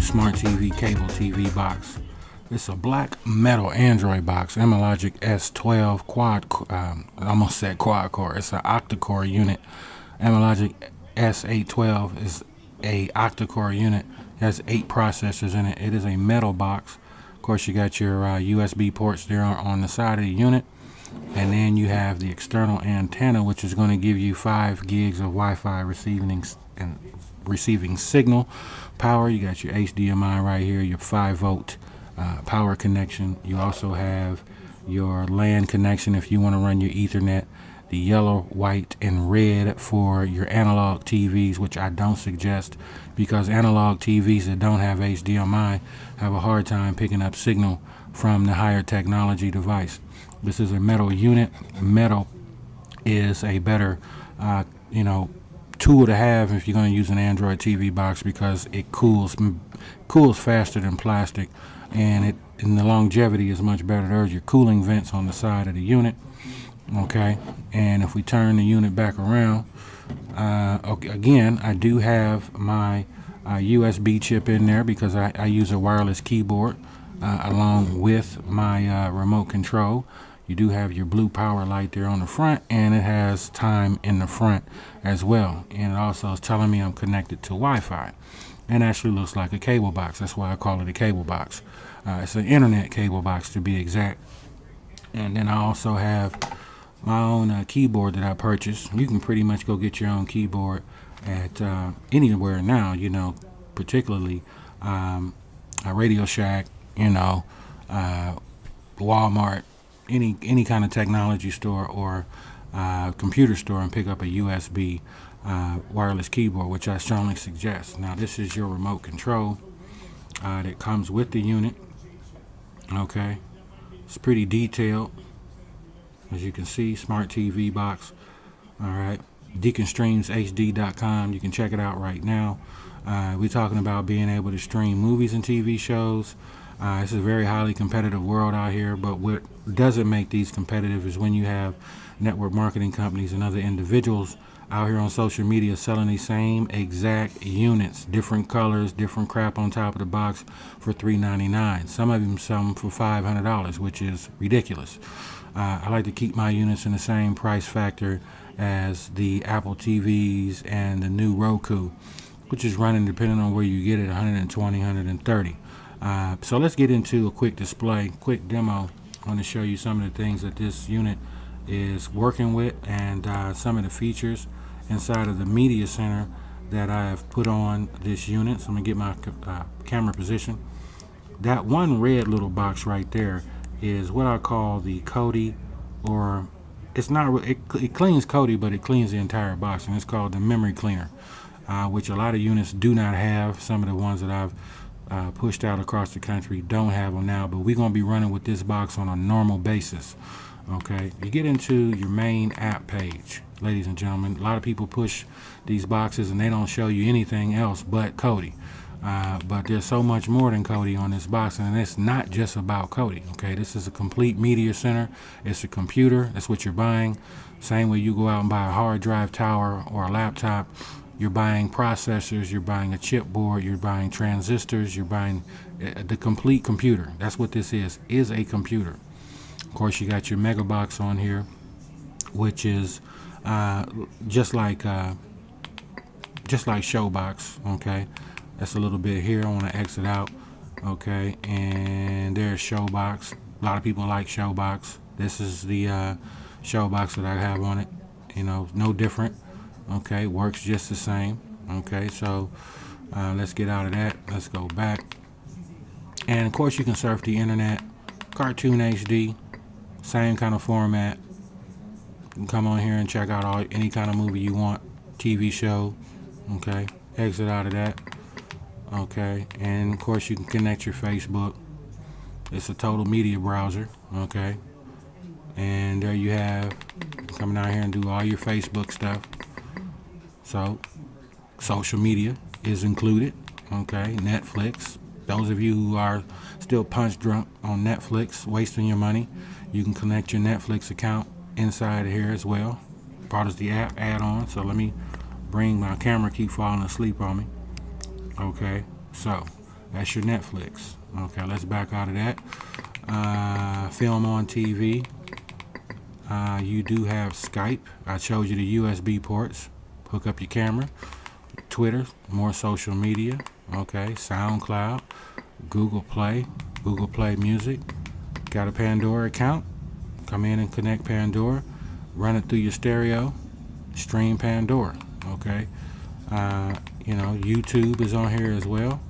Smart TV cable TV box. It's a black metal Android box, Tmg S12 quad. I almost said quad core. It's an octa-core unit. Tmg S812 is a octa-core unit. It has 8 processors in it. It is a metal box. Of course, you got your USB ports there on the side of the unit, and then you have the external antenna, which is going to give you 5 gigs of Wi-Fi receiving signal power. You got your HDMI right here, your 5-volt power connection. You also have your LAN connection if you want to run your Ethernet. The yellow, white, and red for your analog TVs, which I don't suggest, because analog TVs that don't have HDMI have a hard time picking up signal from the higher technology device. This is a metal unit. Metal is a better tool to have if you're going to use an Android TV box, because it cools faster than plastic, and the longevity is much better. There's your cooling vents on the side of the unit. Okay, and if we turn the unit back around, again, I do have my USB chip in there because I use a wireless keyboard along with my remote control. You do have your blue power light there on the front, and it has time in the front as well. And it also is telling me I'm connected to Wi-Fi. And actually looks like a cable box. That's why I call it a cable box. It's an internet cable box to be exact. And then I also have my own keyboard that I purchased. You can pretty much go get your own keyboard at anywhere now, particularly a Radio Shack, Walmart, any kind of technology store or computer store, and pick up a USB wireless keyboard, which I strongly suggest. Now, this is your remote control that comes with the unit. Okay, it's pretty detailed, as you can see. Smart TV box. All right, deaconstreamshd.com. You can check it out right now. We're talking about being able to stream movies and TV shows. It's a very highly competitive world out here, but what doesn't make these competitive is when you have network marketing companies and other individuals out here on social media selling these same exact units, different colors, different crap on top of the box for $3.99. Some of them sell them for $500, which is ridiculous. I like to keep my units in the same price factor as the Apple TVs and the new Roku, which is running, depending on where you get it, $120, $130. So let's get into a quick demo. I want to show you some of the things that this unit is working with, and some of the features inside of the media center that I have put on this unit. So I'm going to get my camera position. That one red little box right there is what I call the Kodi, or it's not, it cleans Kodi, but it cleans the entire box, and it's called the memory cleaner, which a lot of units do not have. Some of the ones that I've pushed out across the country don't have them now, but we're going to be running with this box on a normal basis. Okay, you get into your main app page, ladies and gentlemen. A lot of people push these boxes and they don't show you anything else but Kodi. But there's so much more than Kodi on this box, and it's not just about Kodi. Okay, this is a complete media center. It's a computer. That's what you're buying. Same way you go out and buy a hard drive tower or a laptop. You're buying processors, you're buying a chipboard, you're buying transistors, you're buying the complete computer. That's what this is a computer. Of course, you got your mega box on here, which is just like Showbox. Okay, that's a little bit here. I want to exit out. Okay, and there's Showbox. A lot of people like Showbox. This is the Showbox that I have on it. You know, no different. Okay, works just the same. Okay, so let's get out of that. Let's go back. And of course, you can surf the internet. Cartoon HD, same kind of format. You can come on here and check out any kind of movie you want, TV show. Okay, exit out of that. Okay, and of course you can connect your Facebook. It's a total media browser. Okay, and there you have, come down here and do all your Facebook stuff. So social media is included. Okay, Netflix. Those of you who are still punch drunk on Netflix, wasting your money, you can connect your Netflix account inside of here as well. Part of the app add-on. So let me bring my camera, keep falling asleep on me. Okay, so that's your Netflix. Okay, let's back out of that. Film on TV. You do have Skype. I showed you the USB ports. Hook up your camera. Twitter, more social media. Okay, SoundCloud, Google Play Music. Got a Pandora account. Come in and connect Pandora. Run it through your stereo. Stream Pandora. Okay. YouTube is on here as well.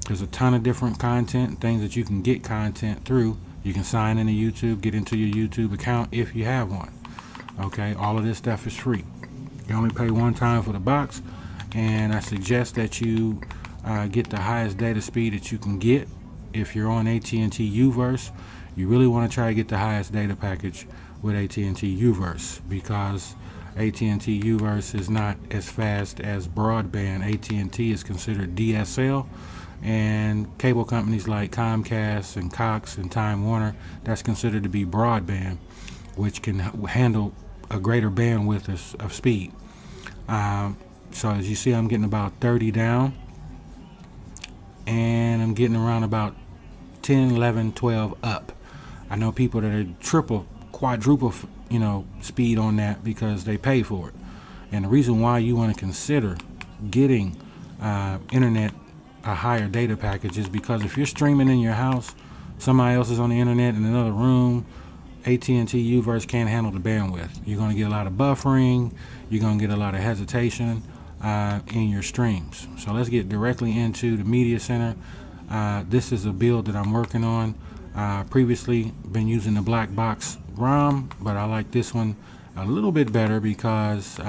There's a ton of different content, things that you can get content through. You can sign into YouTube, get into your YouTube account if you have one. Okay, all of this stuff is free. You only pay one time for the box, and I suggest that you get the highest data speed that you can get. If you're on AT&T Uverse, you really want to try to get the highest data package with AT&T Uverse, because AT&T Uverse is not as fast as broadband. AT&T is considered DSL, and cable companies like Comcast and Cox and Time Warner, that's considered to be broadband, which can handle a greater bandwidth of speed. So as you see, I'm getting about 30 down, and I'm getting around about 10, 11, 12 up. I know people that are triple, quadruple, speed on that because they pay for it. And the reason why you want to consider getting internet, a higher data package, is because if you're streaming in your house, somebody else is on the internet in another room, AT&T Uverse can't handle the bandwidth. You're going to get a lot of buffering. You're going to get a lot of hesitation in your streams. So let's get directly into the media center. This is a build that I'm working on. Previously been using the black box ROM, but I like this one a little bit better because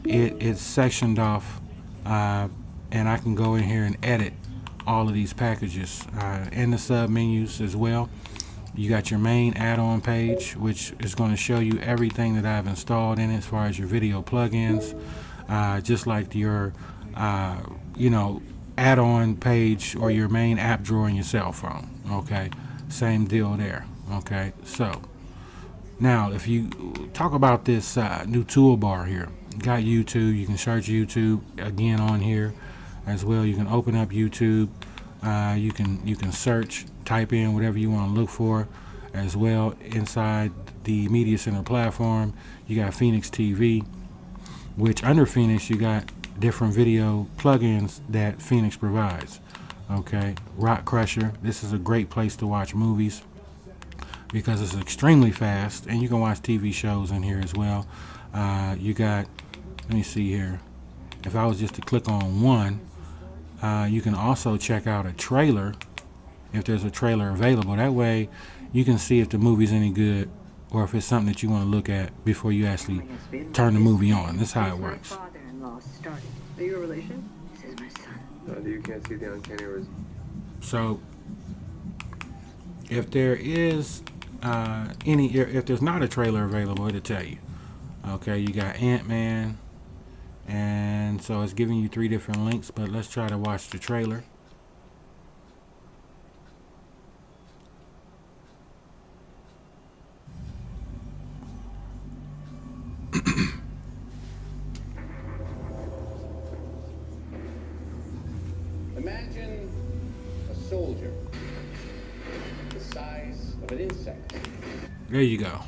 it's sectioned off, and I can go in here and edit all of these packages and the sub menus as well. You got your main add-on page, which is going to show you everything that I've installed in it as far as your video plugins, just like your add-on page or your main app drawer in your cell phone. Okay, same deal there. Okay, so now if you talk about this new toolbar here, you got YouTube. You can search YouTube again on here as well. You can open up YouTube. You can search, type in whatever you want to look for as well. Inside the Media Center platform, you got Phoenix TV, which under Phoenix you got different video plugins that Phoenix provides. Okay, Rock Crusher. This is a great place to watch movies because it's extremely fast, and you can watch TV shows in here as well. You got, let me see here. If I was just to click on one, you can also check out a trailer if there's a trailer available. That way you can see if the movie's any good or if it's something that you want to look at before you actually turn the movie on. This is how it works. Are you a relation? This is my son. No, you can't see the uncanny So if there is if there's not a trailer available, it'll tell you. Okay, you got Ant-Man, and so it's giving you 3 different links, but let's try to watch the trailer. Imagine a soldier the size of an insect. There you go.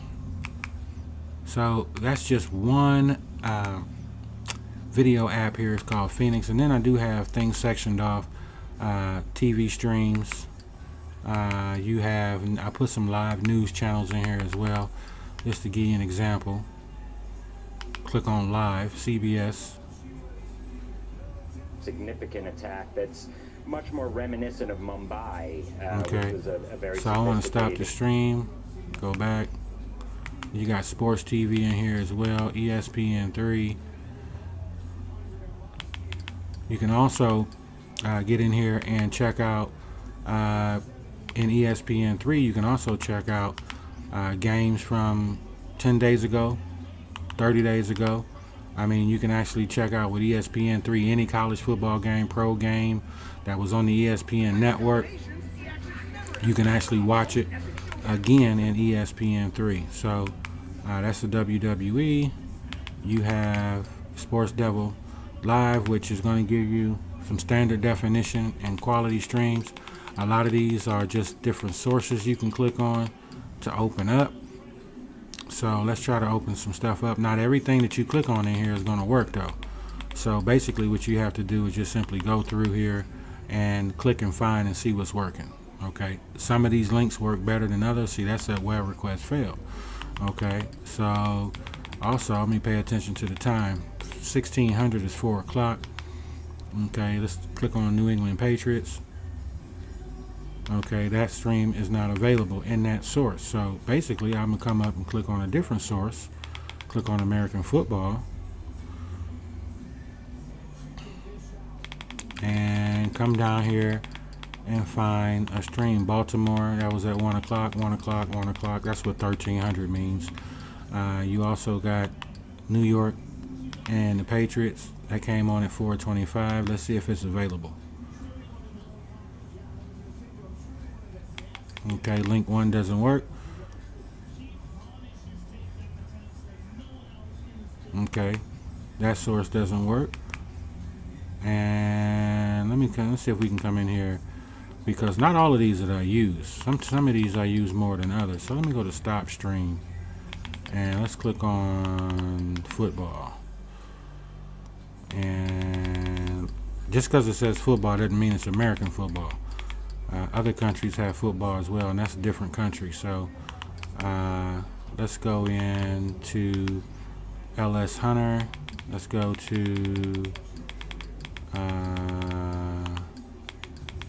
So that's just one video app here. It's called Phoenix, and then I do have things sectioned off TV streams. You have, I put some live news channels in here as well, just to give you an example. Click on live, CBS. Significant attack that's much more reminiscent of Mumbai, Okay. which was a very So I want to stop the sophisticated- stream, go back. You got sports TV in here as well, ESPN3. You can also get in here and check out in ESPN3. You can also check out games from 10 days ago, 30 days ago. I mean, you can actually check out with ESPN3 any college football game, pro game that was on the ESPN network. You can actually watch it again in ESPN3. So that's the WWE. You have Sports Devil Live, which is going to give you some standard definition and quality streams. A lot of these are just different sources you can click on to open up. So let's try to open some stuff up. Not everything that you click on in here is going to work though. So basically what you have to do is just simply go through here and click and find and see what's working. Okay, some of these links work better than others. See, that's that web request failed. Okay, so also let me pay attention to the time. 1600 is 4 o'clock. Okay, let's click on New England Patriots. Okay, that stream is not available in that source. So basically I'm gonna come up and click on a different source. Click on American football and come down here and find a stream. Baltimore, that was at 1 o'clock, 1 o'clock, 1 o'clock. That's what 1300 means. You also got New York and the Patriots. That came on at 4:25. Let's see if it's available. Okay, link 1 doesn't work. Okay, that source doesn't work. And let's see if we can come in here, because not all of these that I use. Some of these I use more than others. So let me go to stop stream and let's click on football. And just because it says football doesn't mean it's American football. Other countries have football as well, and that's a different country. So let's go into LS Hunter. Let's go to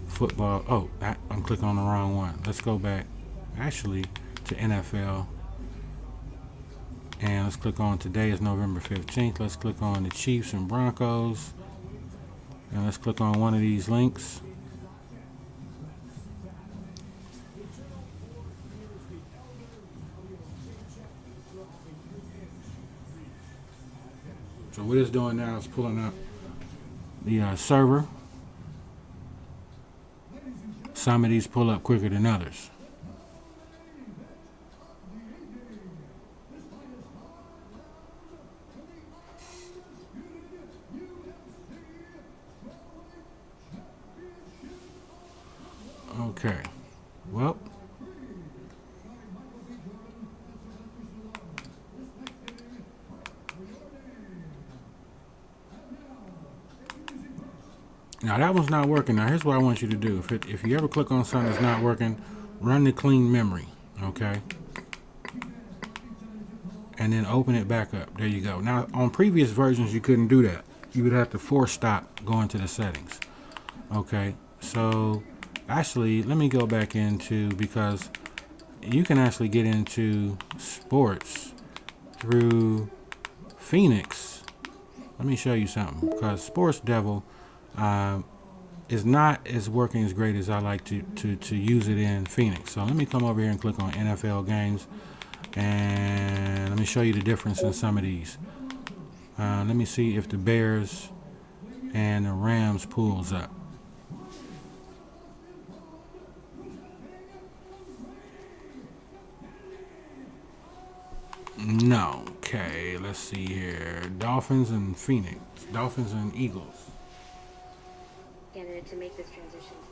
football. Oh, I'm clicking on the wrong one. Let's go back actually to NFL. And let's click on today is November 15th. Let's click on the Chiefs and Broncos. And let's click on one of these links. So what it's doing now is pulling up the server. Some of these pull up quicker than others. Okay, well, now that one's not working. Now here's what I want you to do. If you ever click on something that's not working, run the clean memory, okay? And then open it back up. There you go. Now on previous versions you couldn't do that. You would have to force stop going to the settings. Okay, so actually let me go back into, because you can actually get into sports through Phoenix. Let me show you something, because Sports Devil is not as working as great as I like to use it in Phoenix. So let me come over here and click on NFL games, and let me show you the difference in some of these. Let me see if the Bears and the Rams pulls up. No. Okay, let's see here. Dolphins and Phoenix. Dolphins and Eagles. Candidate to make this transition to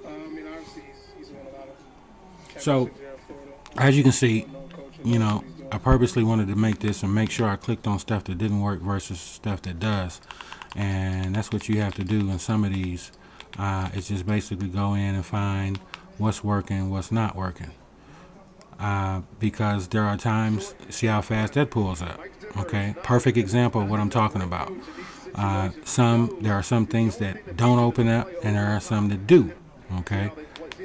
the NFL. I mean, obviously, he's won a lot of So, championships here at Florida. as you can see, No coach you know, what he's doing. I purposely wanted to make this and make sure I clicked on stuff that didn't work versus stuff that does. And that's what you have to do in some of these. It's just basically go in and find what's working, what's not working. Because there are times, see how fast that pulls up. Okay, perfect example of what I'm talking about. There are some things that don't open up, and there are some that do. Okay,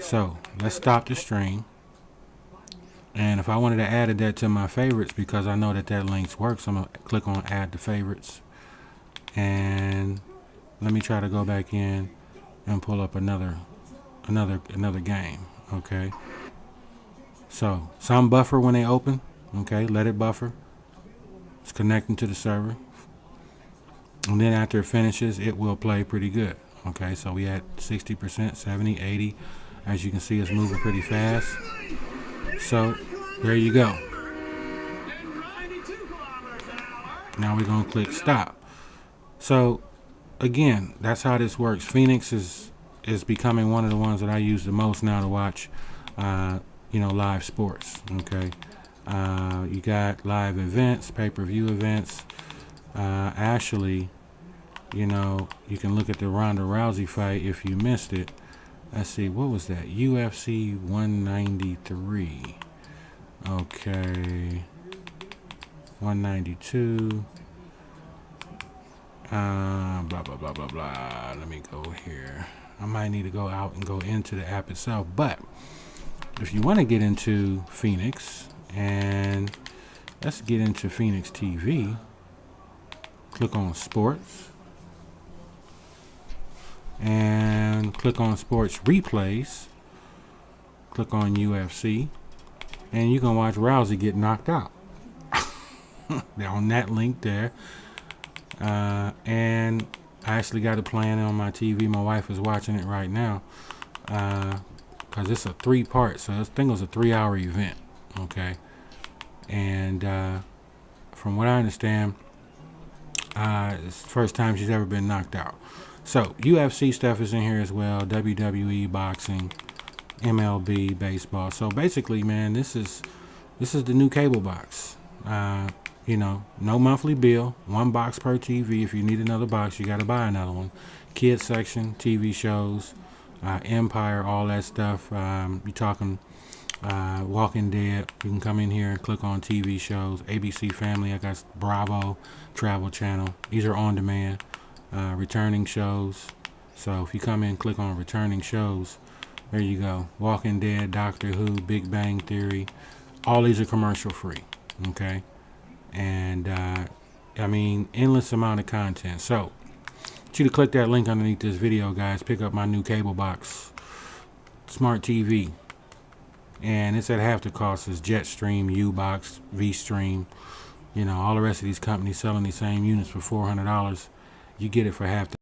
so let's stop the stream. And if I wanted to add that to my favorites, because I know that link works, I'm gonna click on add to favorites, and let me try to go back in and pull up another game. Okay, so some buffer when they open. Okay, let it buffer. It's connecting to the server, and then after it finishes, it will play pretty good. Okay, so we at 60%, 70, 80. As you can see, it's moving pretty fast. So there you go. Now we're gonna click stop. So again, that's how this works. Phoenix is becoming one of the ones that I use the most now to watch, live sports. Okay, you got live events, pay-per-view events. Actually, you can look at the Ronda Rousey fight if you missed it. Let's see, what was that? UFC 193. Okay, 192. Blah blah blah blah blah. Let me go here. I might need to go out and go into the app itself, but if you want to get into Phoenix, and let's get into Phoenix TV, click on sports and click on sports replays, click on UFC, and you can watch Rousey get knocked out. They're on that link there. And I actually got it playing on my TV. My wife is watching it right now, because it's a 3-part, so I think it was a 3-hour event. Okay, and from what I understand, it's the first time she's ever been knocked out. So UFC stuff is in here as well, WWE, boxing, MLB, baseball. So basically, man, this is the new cable box. No monthly bill, 1 box per TV. If you need another box, you got to buy another one. Kids section, TV shows, Empire, all that stuff. You talking Walking Dead. You can come in here and click on TV shows. ABC Family, I got Bravo, Travel Channel. These are on demand. Returning shows. So if you come in and click on returning shows, there you go. Walking Dead, Doctor Who, Big Bang Theory. All these are commercial free. Okay. And endless amount of content. So I want you to click that link underneath this video, guys. Pick up my new cable box, smart TV, and it's at half the cost as Jetstream, U-Box, V-Stream. All the rest of these companies selling these same units for $400. You get it for half the